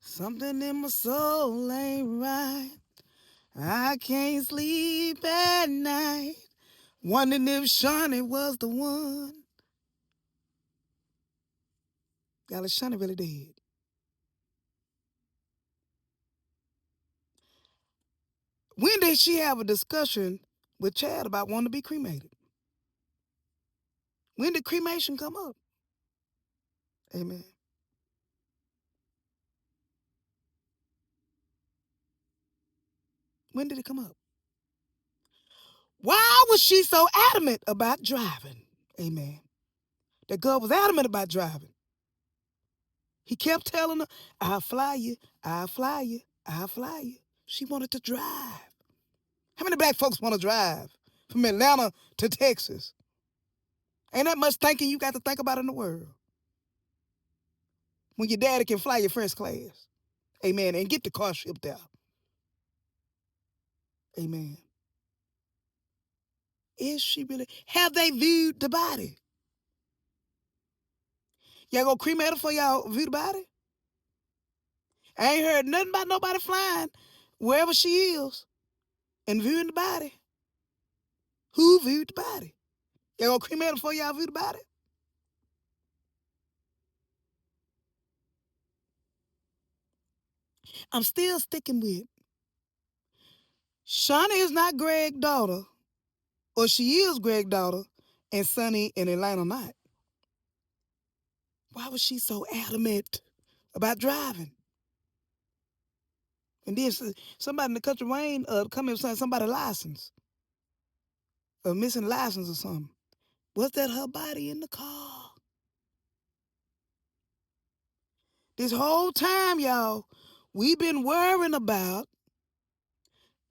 Something in my soul ain't right. I can't sleep at night. Wondering if Shaunie was the one. Y'all, is Shaunie really dead? When did she have a discussion with Chad about wanting to be cremated? When did cremation come up? Amen. When did it come up? Why was she so adamant about driving? Amen. That girl was adamant about driving. He kept telling her, I'll fly you, I'll fly you, I'll fly you. She wanted to drive. How many black folks want to drive from Atlanta to Texas? Ain't that much thinking you got to think about in the world. When your daddy can fly you first class. Amen. And get the car shipped out. Amen. Is she really? Have they viewed the body? Y'all go cremate her for y'all view the body? I ain't heard nothing about nobody flying wherever she is and viewing the body. Who viewed the body? Y'all gonna cremate her for y'all view the body? I'm still sticking with Shaunie is not Greg's daughter, or she is Greg's daughter, and Sonny and Atlanta not. Why was she so adamant about driving? And then somebody in the country Wayne come in saying somebody license, or missing license or something. Was that her body in the car? This whole time, y'all, we've been worrying about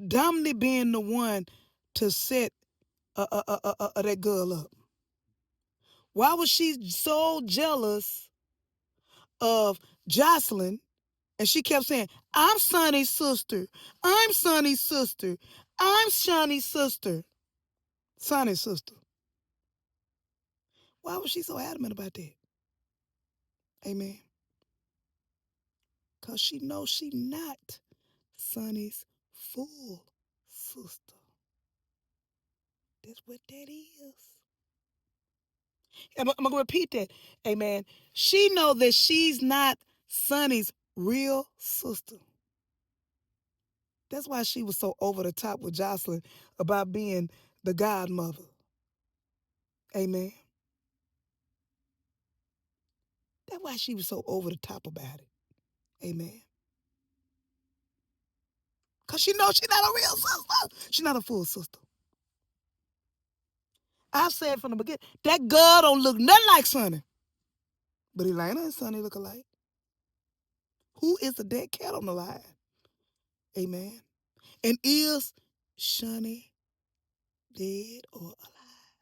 Dominic being the one to set that girl up. Why was she so jealous of Jocelyn? And she kept saying, I'm Sonny's sister. I'm Sonny's sister. I'm Shaunie's sister. Sonny's sister. Why was she so adamant about that? Amen. Because she knows she not Sonny's full sister. That's what that is. I'm going to repeat that. Amen. She know that she's not Sonny's real sister. That's why she was so over the top with Jocelyn about being the godmother. Amen. That's why she was so over the top about it. Amen. Because she knows she's not a real sister. She's not a full sister. I said from the beginning, that girl don't look nothing like Sonny. But Elena and Sonny look alike. Who is the dead cat on the line? Amen. And is Shaunie dead or alive?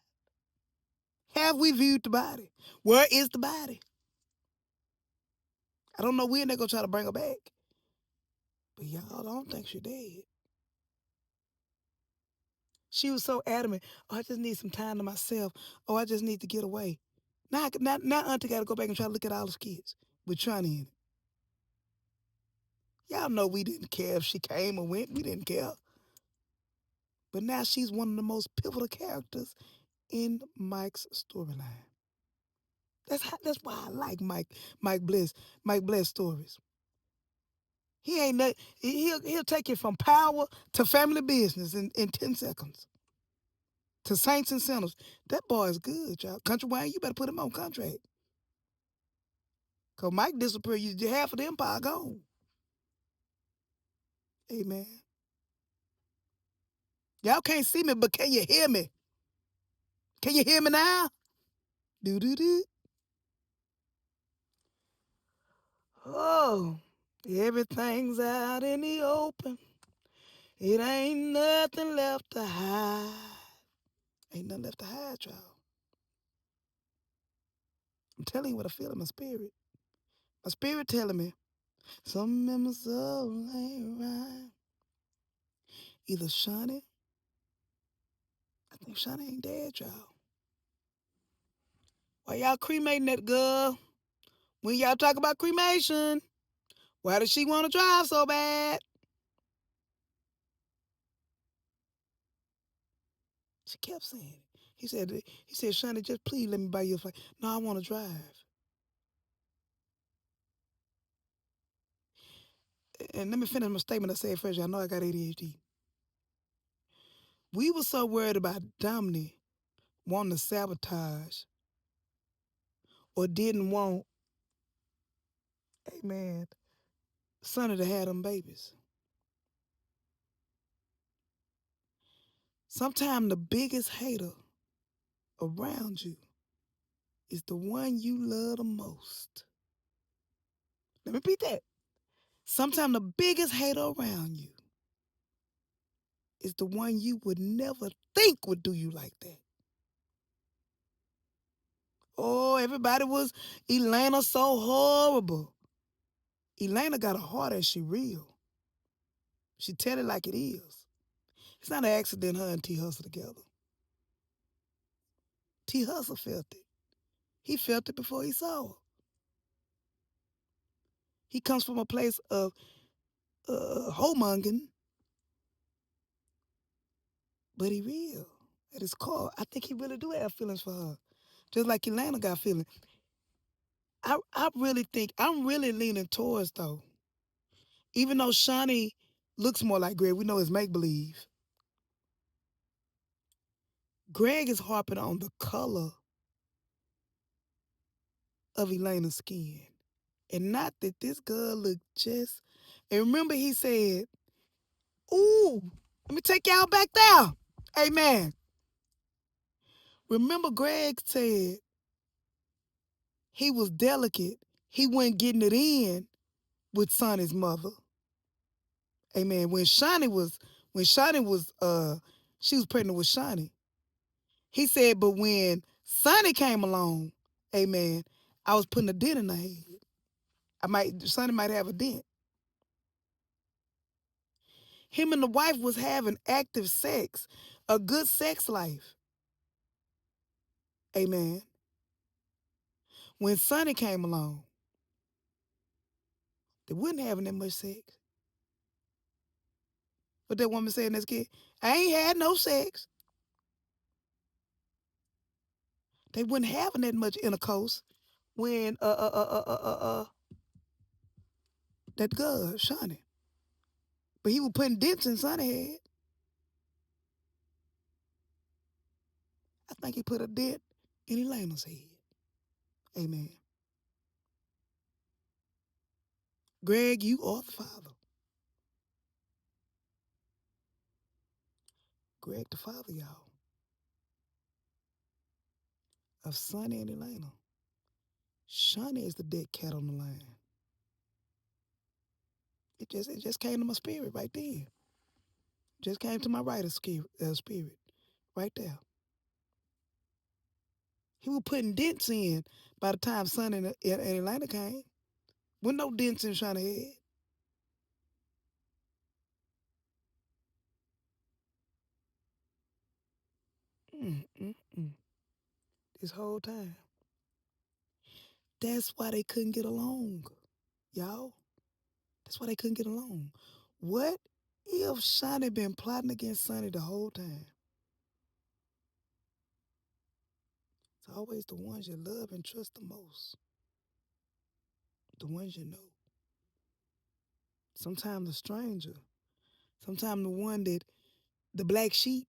Have we viewed the body? Where is the body? I don't know when they're going to try to bring her back. But y'all don't think she's dead. She was so adamant. Oh, I just need some time to myself. Oh, I just need to get away. Now Auntie got to go back and try to look at all the kids with Shaunie in it. Y'all know we didn't care if she came or went. We didn't care. But now she's one of the most pivotal characters in Mike's storyline. That's why I like Mike Bliss stories. He ain't that he'll take you from power to family business in 10 seconds. To saints and sinners. That boy is good, y'all. Country Wayne, you better put him on contract. Cause Mike disappeared, you half of the empire gone. Amen. Y'all can't see me, but can you hear me? Can you hear me now? Do do do. Oh, everything's out in the open. It ain't nothing left to hide. Ain't nothing left to hide, y'all. I'm telling you what I feel in my spirit. My spirit telling me, something in my soul ain't right. Either Shaunie, I think Shaunie ain't dead, y'all. Why y'all cremating that girl? When y'all talk about cremation, Why does she want to drive so bad? She kept saying it. He said, Shaunie, just please let me buy you a flight. No, I want to drive. And let me finish my statement I said first. I know I got ADHD. We were so worried about Dominic wanting to sabotage or didn't want, amen, Sonny to have them babies. Sometimes the biggest hater around you is the one you love the most. Let me repeat that. Sometimes the biggest hater around you is the one you would never think would do you like that. Oh, everybody was Elena so horrible. Elena got a heart and she real. She tell it like it is. It's not an accident her and T Hustle together. T Hustle felt it. He felt it before he saw her. He comes from a place of homongering, but he real at his core. I think he really do have feelings for her, just like Elena got feelings. I really think I'm really leaning towards though. Even though Shaunie looks more like Greg, we know it's make believe. Greg is harping on the color of Elena's skin. And not that this girl looked just. And remember, he said, ooh, let me take y'all back there. Amen. Remember, Greg said he was delicate. He wasn't getting it in with Sonny's mother. Amen. She was pregnant with Shaunie. He said, but when Sonny came along, amen, I was putting a dent in her head. Sonny might have a dent. Him and the wife was having active sex, a good sex life. Amen. When Sonny came along, they wasn't having that much sex. What that woman said in this kid, I ain't had no sex. They wasn't having that much intercourse when that girl, Shaunie. But he was putting dents in Sonny's head. I think he put a dent in Elena's head. Amen. Greg, you are the father. Greg, the father, y'all, of Sonny and Elena. Shaunie is the dead cat on the line. It just came to my spirit right then. Just came to my writer's spirit right there. He was putting dents in by the time Sonny and Elena came. With no dents in Shaunie's head. Mm, mm, mm. This whole time. That's why they couldn't get along, y'all. That's why they couldn't get along. What if Shaunie been plotting against Sonny the whole time? It's always the ones you love and trust the most. The ones you know. Sometimes the stranger. Sometimes the one that, the black sheep.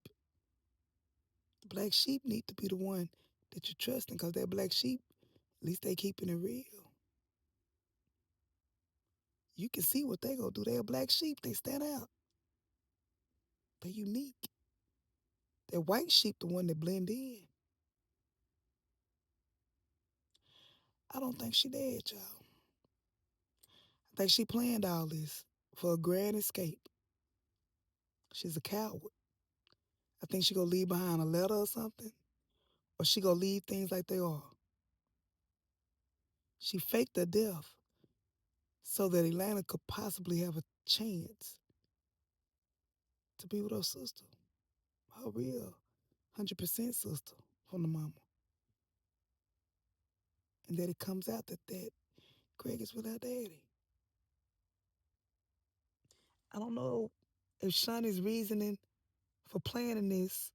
The black sheep need to be the one that you're trusting because that black sheep, at least they keeping it real. You can see what they gonna do. They're a black sheep. They stand out. They're unique. That white sheep, the one that blend in. I don't think she dead, y'all. I think she planned all this for a grand escape. She's a coward. I think she gonna leave behind a letter or something, or she gonna leave things like they are. She faked her death so that Elena could possibly have a chance to be with her sister, her real 100% sister from the mama. And that it comes out that Greg is with her daddy. I don't know if Shaunie's reasoning for planning this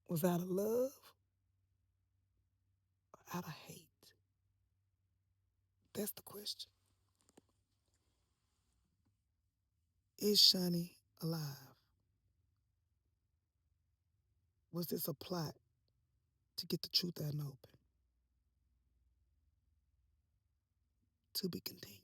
was out of love or out of hate. That's the question. Is Shaunie alive? Was this a plot to get the truth out and open? To be continued.